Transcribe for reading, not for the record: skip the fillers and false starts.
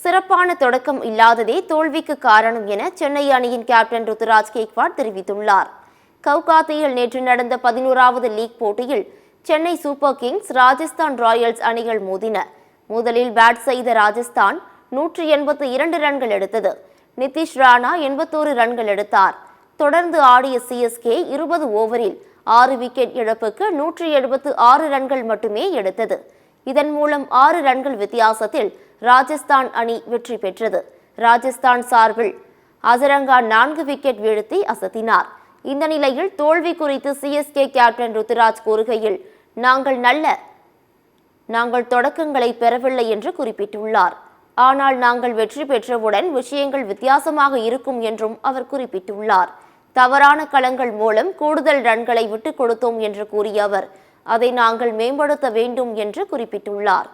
சிறப்பான தொடக்கம் இல்லாததே தோல்விக்கு காரணம் என சென்னை அணியின் கேப்டன் ருத்துராஜ் கேக்வாட் தெரிவித்துள்ளார். கவுகாத்தியில் நேற்று நடந்த 11வது லீக் போட்டியில் Chennai super Kings Rajasthan Royals அணிகள் மோதின. முதலில் பேட் செய்த ராஜஸ்தான் 182 ரன்கள் எடுத்தது. நிதிஷ் ராணா 81 ரன்கள் எடுத்தார். தொடர்ந்து ஆடிய சிஎஸ்கே 20 ஓவரில் 6 விக்கெட் இழப்புக்கு 176 ரன்கள் மட்டுமே எடுத்தது. இதன் மூலம் 6 ரன்கள் வித்தியாசத்தில் ராஜஸ்தான் அணி வெற்றி பெற்றது. ராஜஸ்தான் சார்பில் அசரங்கா 4 விக்கெட் வீழ்த்தி அசத்தினார். இந்த நிலையில் தோல்வி குறித்து சிஎஸ்கே கேப்டன் ருத்துராஜ் கூறுகையில், நாங்கள் தொடக்கங்களை பெறவில்லை என்று குறிப்பிட்டுள்ளார். ஆனால் நாங்கள் வெற்றி பெற்றவுடன் விஷயங்கள் வித்தியாசமாக இருக்கும் என்றும் அவர் குறிப்பிட்டுள்ளார். தவறான களங்கள் மூலம் கூடுதல் ரன்களை விட்டுக் கொடுத்தோம் என்று கூறிய அவர், அதை நாங்கள் மேம்படுத்த வேண்டும் என்று குறிப்பிட்டுள்ளார்.